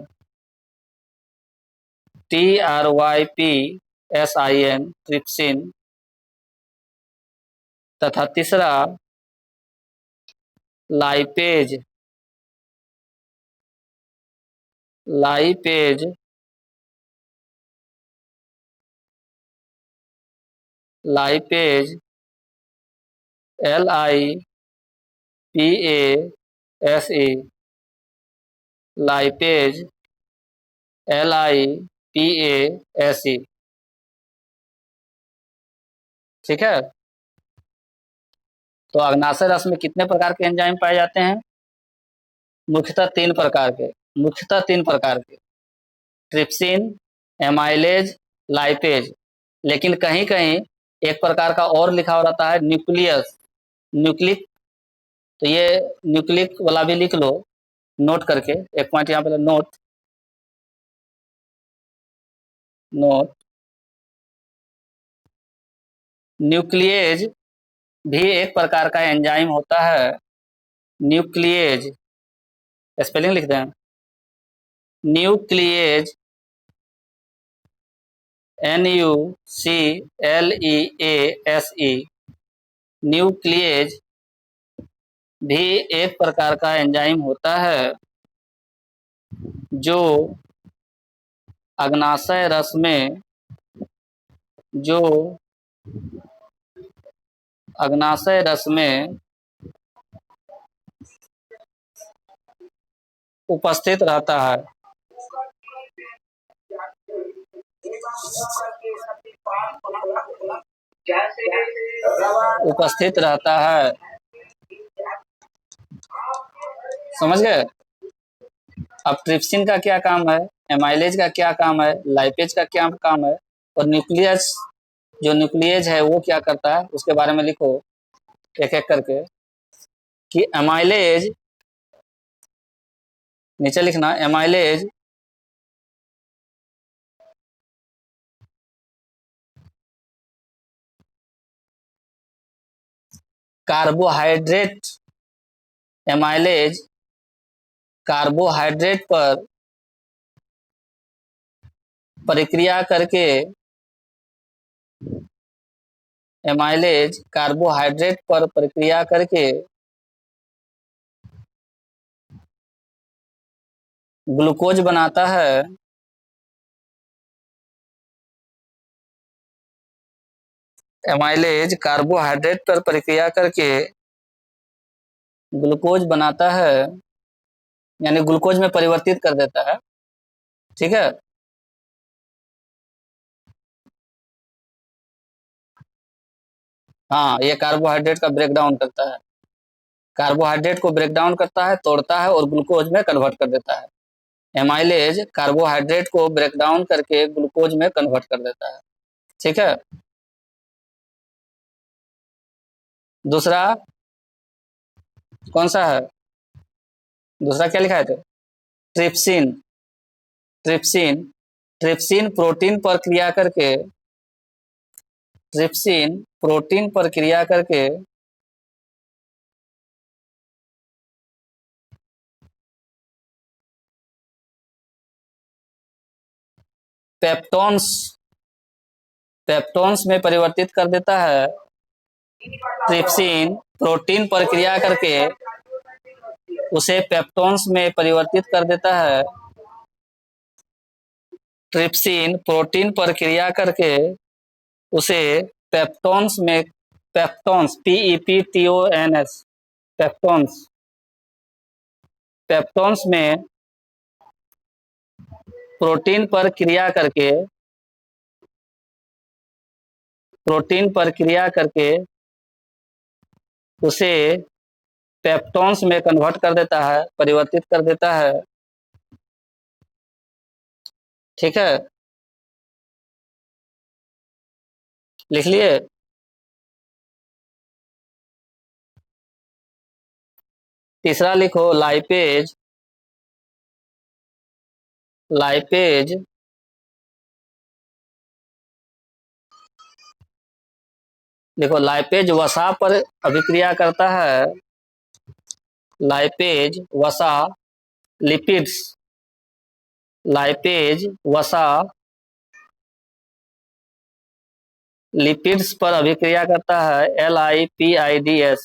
TRYPSIN trypsin. तथा तीसरा lipase. Lipase lipase LIPASE। Lipase LIPASE। ठीक है। तो अग्नाशय रस में कितने प्रकार के एंजाइम पाए जाते हैं? मुख्यतः तीन प्रकार के। मुख्यतः तीन प्रकार के, ट्रिप्सिन, एमाइलेज, लाइपेज। लेकिन कहीं कहीं एक प्रकार का और लिखा हो रहता है, न्यूक्लियस, न्यूक्लिक। तो ये न्यूक्लिक वाला भी लिख लो नोट करके, एक पॉइंट यहाँ पे नोट। नोट न्यूक्लिएज भी एक प्रकार का एंजाइम होता है। न्यूक्लिएज, स्पेलिंग लिख दें, न्यूक्लिएज NUCLEASE। न्यूक्लिएज भी एक प्रकार का एंजाइम होता है जो अग्नाशय रस में, जो अग्नाशय रस में उपस्थित रहता है। उपस्थित रहता है, समझ गए? अब ट्रिप्सिन का क्या काम है, एमाइलेज का क्या काम है, लाइपेज का क्या काम है, और न्यूक्लियस, जो न्यूक्लियस है वो क्या करता है, उसके बारे में लिखो एक एक करके। कि एमाइलेज, नीचे लिखना, एमाइलेज कार्बोहाइड्रेट, एमाइलेज कार्बोहाइड्रेट पर प्रक्रिया करके, एमाइलेज कार्बोहाइड्रेट पर प्रक्रिया करके ग्लूकोज बनाता है। एमाइलेज कार्बोहाइड्रेट पर प्रक्रिया करके ग्लूकोज बनाता है, यानी ग्लूकोज में परिवर्तित कर देता है। ठीक है। हाँ, ये कार्बोहाइड्रेट का ब्रेकडाउन करता है, कार्बोहाइड्रेट को ब्रेकडाउन करता है, तोड़ता है और ग्लूकोज में कन्वर्ट कर देता है। एमाइलेज कार्बोहाइड्रेट को ब्रेकडाउन करके ग्लूकोज में कन्वर्ट कर देता है। ठीक है। दूसरा कौन सा है? दूसरा क्या लिखा है? ट्रिप्सिन। ट्रिप्सिन ट्रिप्सिन प्रोटीन पर क्रिया करके, ट्रिप्सिन प्रोटीन पर क्रिया करके पेप्टोन्स, पेप्टोन्स में परिवर्तित कर देता है। ट्रिप्सिन प्रोटीन पर क्रिया करके उसे पेप्टोन्स में परिवर्तित कर देता है। ट्रिप्सिन प्रोटीन पर क्रिया करके उसे पेप्टोन्स में, पेप्टोन्स PEPTONS, पेप्टोन्स, पेप्टोन्स में प्रोटीन पर क्रिया करके, प्रोटीन पर क्रिया करके उसे पेप्टोन्स में कन्वर्ट कर देता है, परिवर्तित कर देता है। ठीक है, लिख लिए। तीसरा लिखो लाइपेज। लाइपेज देखो, लाइपेज वसा पर अभिक्रिया करता है। लाइपेज वसा लिपिड्स, लाइपेज वसा लिपिड्स पर अभिक्रिया करता है। LIPIDS,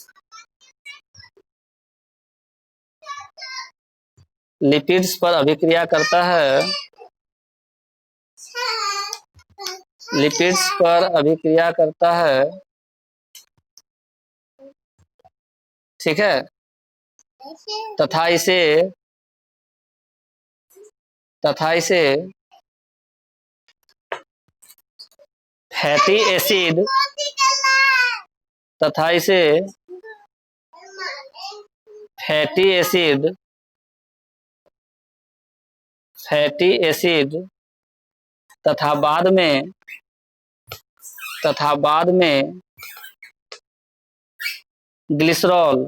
लिपिड्स पर अभिक्रिया करता है। लिपिड्स पर अभिक्रिया करता है, ठीक है। तथा इसे फैटी एसिड तथा इसे फैटी एसिड तथा बाद में ग्लिसरॉल,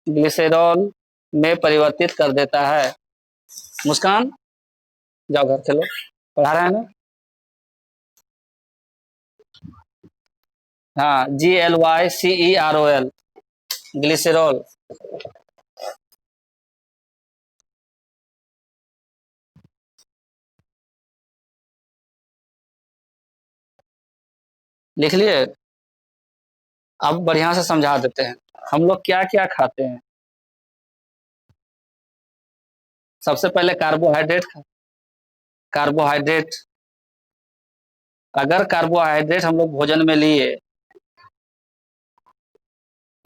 ग्लिसरॉल में परिवर्तित कर देता है। मुस्कान, जाओ घर चलो, पढ़ा रहा है ना। हाँ, GLYCEROL, ग्लिसरॉल। लिख लिए। अब बढ़िया से समझा देते हैं हम लोग क्या क्या खाते हैं। सबसे पहले कार्बोहाइड्रेट। अगर कार्बोहाइड्रेट हम लोग भोजन में लिए,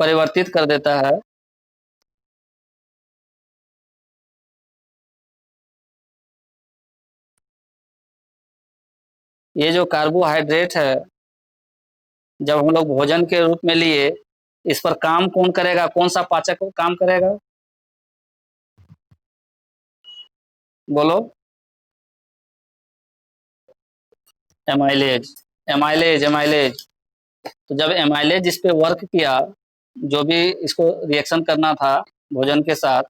परिवर्तित कर देता है। ये जो कार्बोहाइड्रेट है, जब हम लोग भोजन के रूप में लिए, इस पर काम कौन करेगा? कौन सा पाचक काम करेगा? बोलो। Amylase, amylase. तो जब एमाइलेज इस पे वर्क किया, जो भी इसको रिएक्शन करना था भोजन के साथ,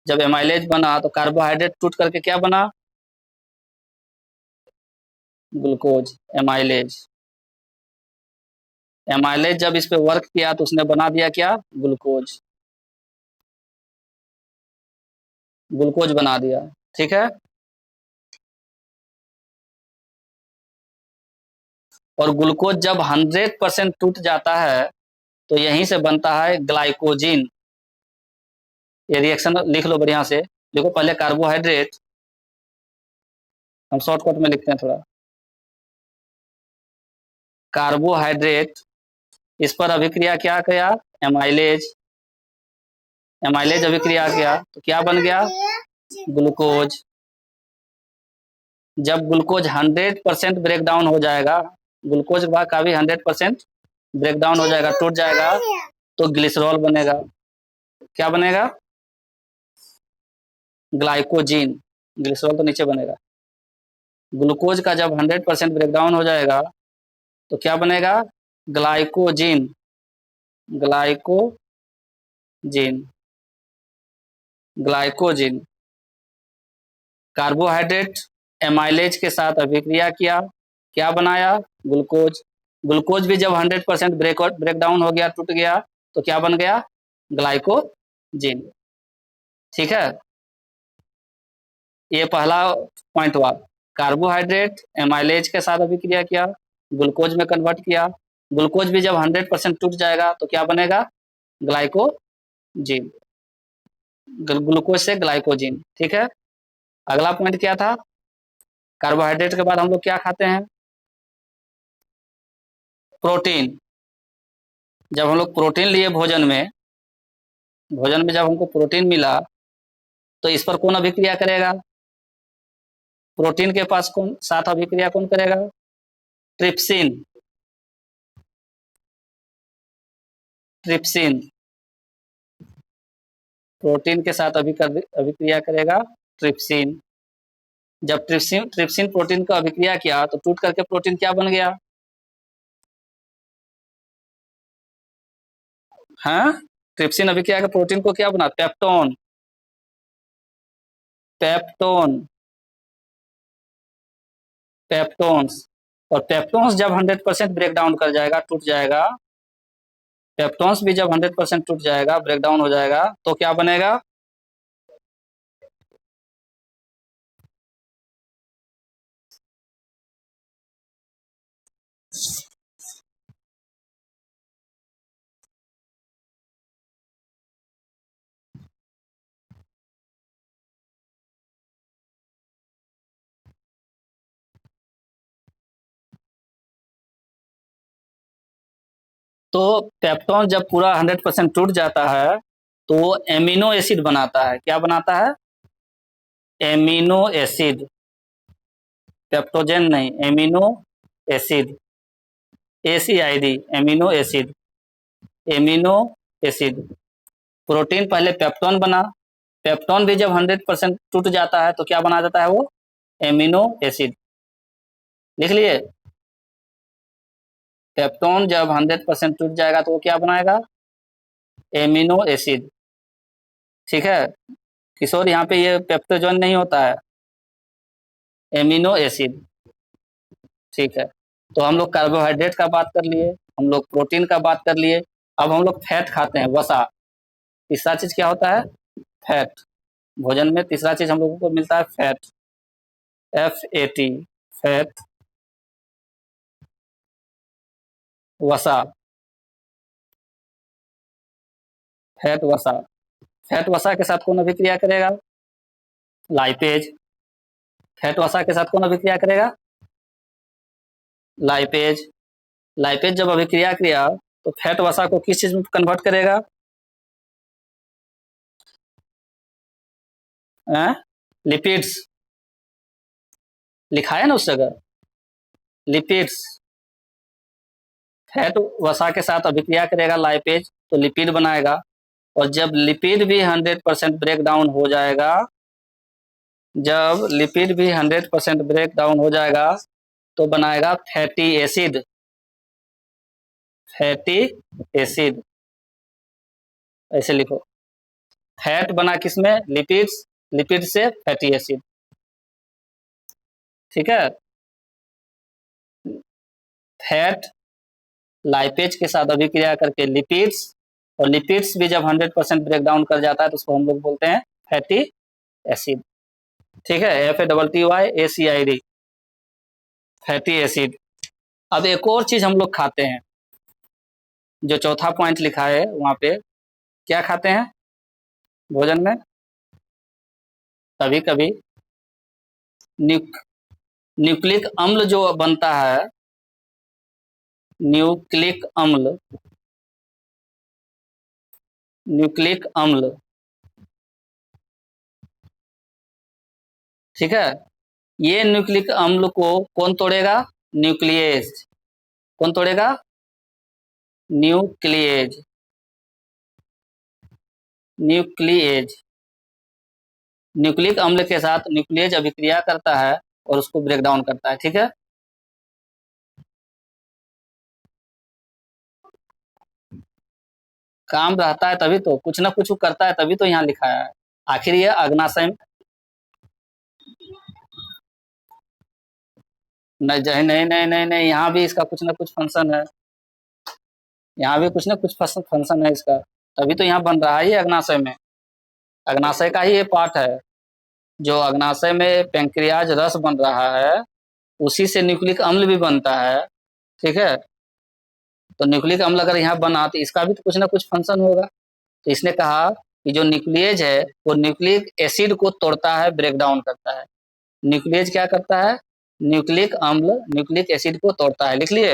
जब एमाइलेज बना तो कार्बोहाइड्रेट टूट करके क्या बना? ग्लूकोज। एमाइलेज जब इस पे वर्क किया तो उसने बना दिया क्या? ग्लूकोज। ग्लूकोज बना दिया, ठीक है। और ग्लूकोज जब 100% टूट जाता है तो यहीं से बनता है ग्लाइकोजिन। ये रिएक्शन लिख लो बढ़िया से। देखो, पहले कार्बोहाइड्रेट, हम शॉर्टकट में लिखते हैं थोड़ा। कार्बोहाइड्रेट, इस पर अभिक्रिया क्या किया? एमाइलेज अभिक्रिया किया तो क्या बन गया? ग्लूकोज। जब ग्लूकोज 100% ब्रेक डाउन हो जाएगा, ग्लूकोज का भी 100% ब्रेक डाउन हो जाएगा, टूट जाएगा, तो ग्लिसरॉल बनेगा। क्या बनेगा? ग्लाइकोजीन। ग्लिसरॉल तो नीचे बनेगा। ग्लूकोज का जब 100% ब्रेक डाउन हो जाएगा तो क्या बनेगा? ग्लाइकोजीन। ग्लाइकोजीन। कार्बोहाइड्रेट एमाइलेज के साथ अभिक्रिया किया, क्या बनाया? ग्लूकोज। ग्लूकोज भी जब 100% ब्रेक डाउन हो गया, टूट गया, तो क्या बन गया? ग्लाइकोजीन, ठीक है। ये पहला पॉइंट हुआ। कार्बोहाइड्रेट एमाइलेज के साथ अभिक्रिया किया, ग्लूकोज में कन्वर्ट किया। ग्लूकोज भी जब 100% टूट जाएगा तो क्या बनेगा? ग्लाइकोजीन। ग्लूकोज से ग्लाइकोजीन, ठीक है। अगला पॉइंट क्या था? कार्बोहाइड्रेट के बाद हम लोग क्या खाते हैं? प्रोटीन। जब हम लोग प्रोटीन लिए भोजन में जब हमको प्रोटीन मिला, तो इस पर कौन अभिक्रिया करेगा? प्रोटीन के पास कौन साथ अभिक्रिया कौन करेगा? ट्रिप्सिन। प्रोटीन के साथ अभिक्रिया करेगा ट्रिप्सिन। जब ट्रिप्सिन प्रोटीन का अभिक्रिया किया तो टूट करके प्रोटीन क्या बन गया? हाँ, ट्रिप्सिन अभिक्रिया के प्रोटीन को क्या बना? पेप्टोन। Peptone, peptones. और पेप्टोन्स जब 100% ब्रेक डाउन कर जाएगा, टूट जाएगा, पेप्टोन्स भी जब 100% टूट जाएगा, ब्रेक डाउन हो जाएगा, तो क्या बनेगा? तो पेप्टोन जब पूरा 100% टूट जाता है तो एमिनो एसिड बनाता है। क्या बनाता है? Amino acid. पेप्टोजेन नहीं, amino acid. ACID, amino acid. Amino acid. Protein पहले पेप्टोन बना, पेप्टोन भी जब 100% टूट जाता है तो क्या बना जाता है वो? Amino acid. लिख लिए? पेप्टोन जब 100% टूट जाएगा तो वो क्या बनाएगा? Amino acid. ठीक है किशोर, यहाँ पे ये पेप्टोजन नहीं होता है, एमिनो एसिड। ठीक है, तो हम लोग कार्बोहाइड्रेट का बात कर लिए, हम लोग प्रोटीन का बात कर लिए, अब हम लोग फैट खाते हैं, वसा। तीसरा चीज क्या होता है? फैट। भोजन में तीसरा चीज हम लोगों को मिलता है फैट। FAT, फैट, वसा। फैट वसा। फैट वसा के साथ कौन अभिक्रिया करेगा? लाइपेज। फैट वसा के साथ कौन अभिक्रिया करेगा? लाइपेज। लाइपेज जब अभिक्रिया किया तो फैट वसा को किस चीज में कन्वर्ट करेगा? लिपिड्स। लिखा है ना उस जगह, लिपिड्स। फैट वसा के साथ अभिक्रिया करेगा लाइपेज तो लिपिड बनाएगा, और जब लिपिड भी 100% ब्रेक डाउन हो जाएगा, जब लिपिड भी 100% ब्रेक डाउन हो जाएगा तो बनाएगा फैटी एसिड। फैटी एसिड, ऐसे लिखो। फैट बना किसमें? लिपिड्स। लिपिड से फैटी एसिड। ठीक है, फैट लाइपेज के साथ अभिक्रिया करके लिपिड्स, और लिपिड्स भी जब 100% ब्रेक डाउन कर जाता है तो उसको हम लोग बोलते हैं फैटी एसिड। ठीक है, FATTY ACID, फैटी एसिड। अब एक और चीज हम लोग खाते हैं, जो चौथा पॉइंट लिखा है वहां पे, क्या खाते हैं भोजन में? कभी कभी न्यूक्लिक अम्ल जो बनता है, न्यूक्लिक अम्ल, न्यूक्लिक अम्ल। ठीक है, ये न्यूक्लिक अम्ल को कौन तोड़ेगा? न्यूक्लियेज। कौन तोड़ेगा? न्यूक्लियेज। न्यूक्लियेज। न्यूक्लिक अम्ल के साथ न्यूक्लियेज अभिक्रिया करता है और उसको ब्रेक डाउन करता है। ठीक है, काम रहता है तभी तो, कुछ ना कुछ करता है तभी तो यहाँ लिखा है। आखिर ये अग्नाशय नहीं, नहीं नहीं नहीं नहीं, यहाँ भी इसका कुछ ना कुछ फंक्शन है, यहाँ भी कुछ ना कुछ फंक्शन है इसका, तभी तो यहाँ बन रहा है ये अग्नाशय में। अग्नाशय का ही ये पार्ट है, जो अग्नाशय में पेंक्रियाज रस बन रहा है उसी से न्यूक्लिक अम्ल भी बनता है। ठीक है, तो न्यूक्लिक अम्ल अगर यहाँ बना तो इसका भी तो कुछ ना कुछ फंक्शन होगा। तो इसने कहा कि जो न्यूक्लियेज है वो न्यूक्लिक एसिड को तोड़ता है, ब्रेक डाउन करता है। न्यूक्लियेज क्या करता है? न्यूक्लिक अम्ल न्यूक्लिक एसिड को तोड़ता है। लिख लिए?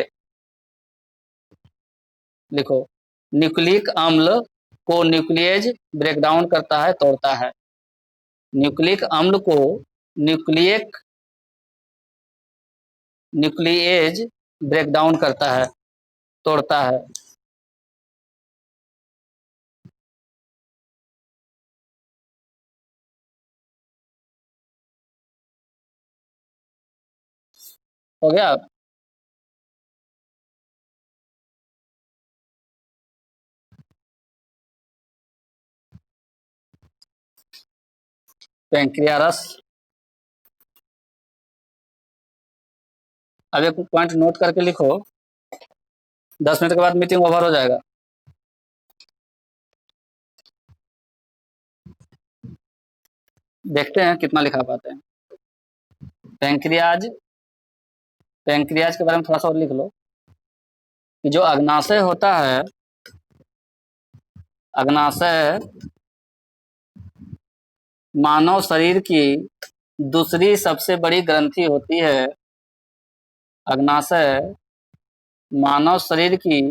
लिखो, न्यूक्लिक अम्ल को न्यूक्लियेज ब्रेक डाउन करता है, तोड़ता है। न्यूक्लिक अम्ल को न्यूक्लियक न्यूक्लियेज ब्रेक डाउन करता है, तोड़ता है। हो गया। पैंक्रियारस। अब एक पॉइंट नोट करके लिखो, 10 मिनट के बाद मीटिंग ओवर हो जाएगा। देखते हैं कितना लिखा पाते हैं। पैंक्रियाज, पैंक्रियाज के बारे में थोड़ा सा और लिख लो कि जो अग्नाशय होता है, अग्नाशय मानव शरीर की दूसरी सबसे बड़ी ग्रंथि होती है। अग्नाशय मानव शरीर की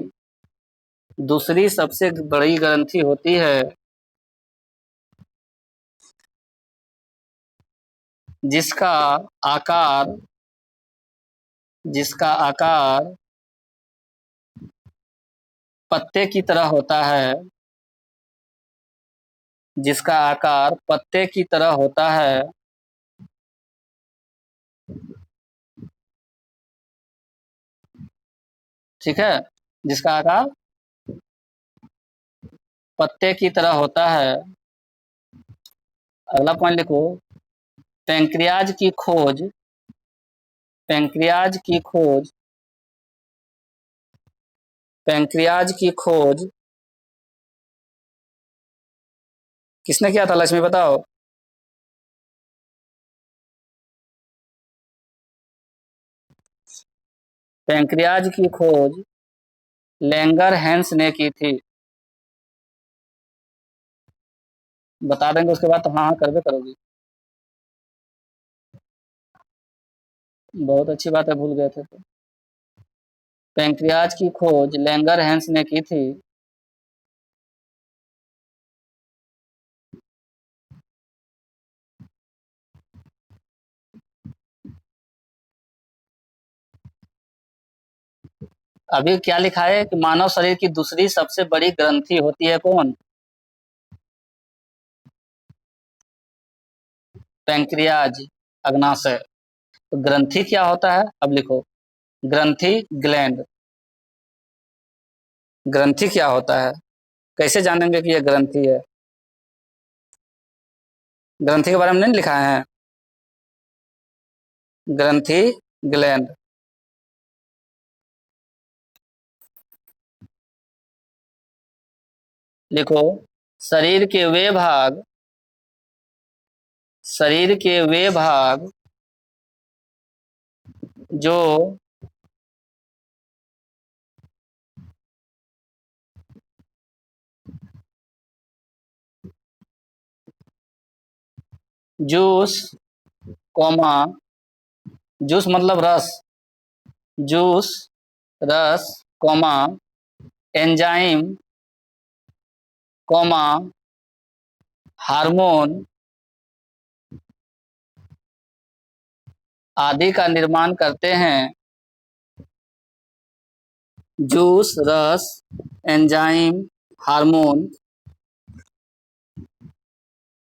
दूसरी सबसे बड़ी ग्रंथि होती है, जिसका आकार, जिसका आकार पत्ते की तरह होता है, जिसका आकार पत्ते की तरह होता है। ठीक है, जिसका आकार पत्ते की तरह होता है। अगला पॉइंट लिखो, पैंक्रियाज की खोज, पैंक्रियाज की खोज, पैंक्रियाज की खोज किसने किया था लक्ष्मी, बताओ। पैंक्रियाज की खोज लैंगर हैंस ने की थी। बता देंगे उसके बाद तो हाँ हाँ करबे करोगी। बहुत अच्छी बात है, भूल गए थे तो। पैंक्रियाज की खोज लैंगर हैंस ने की थी। अभी क्या लिखा है कि मानव शरीर की दूसरी सबसे बड़ी ग्रंथि होती है कौन? पैंक्रियाज, अग्नाशय। तो ग्रंथि क्या होता है अब लिखो, ग्रंथि ग्लैंड। ग्रंथि क्या होता है, कैसे जानेंगे कि यह ग्रंथि है? ग्रंथि के बारे में नहीं लिखा है, ग्रंथि ग्लैंड। लिखो, शरीर के वे भाग, शरीर के वे भाग जो जूस कॉमा, जूस मतलब रस, जूस रस कॉमा एंजाइम कॉमा हार्मोन आदि का निर्माण करते हैं। जूस रस एंजाइम हार्मोन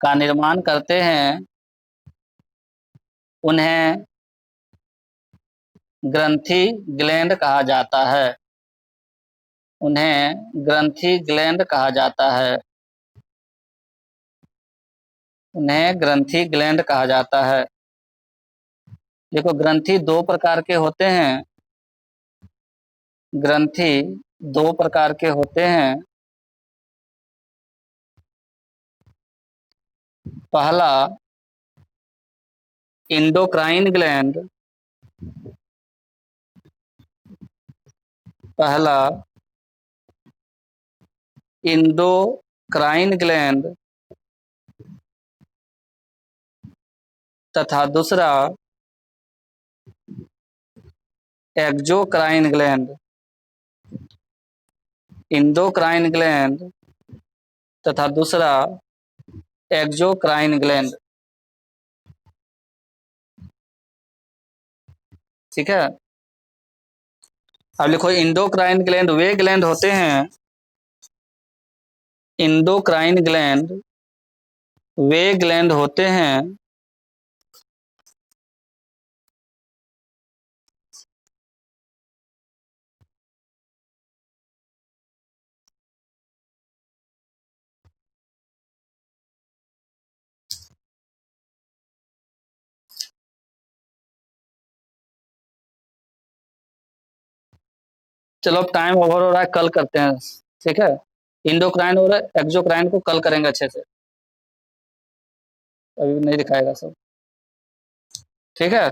का निर्माण करते हैं, उन्हें ग्रंथि ग्लैंड कहा जाता है। उन्हें ग्रंथि ग्लैंड कहा जाता है। उन्हें ग्रंथि ग्लैंड कहा जाता है। देखो, ग्रंथि दो प्रकार के होते हैं, ग्रंथि दो प्रकार के होते हैं। पहला इंडोक्राइन ग्लैंड, पहला इंडोक्राइन ग्लैंड तथा दूसरा एक्सोक्राइन ग्लैंड। इंडोक्राइन ग्लैंड तथा दूसरा एक्सोक्राइन ग्लैंड। ठीक है, अब लिखो, इंडोक्राइन ग्लैंड वे ग्लैंड होते हैं, इंडोक्राइन ग्लैंड वे ग्लैंड होते हैं चलो अब टाइम ओवर हो रहा है, कल करते हैं, ठीक है। इंडोक्राइन और एक्सोक्राइन को कल करेंगे अच्छे से, अभी नहीं दिखाएगा सब, ठीक है।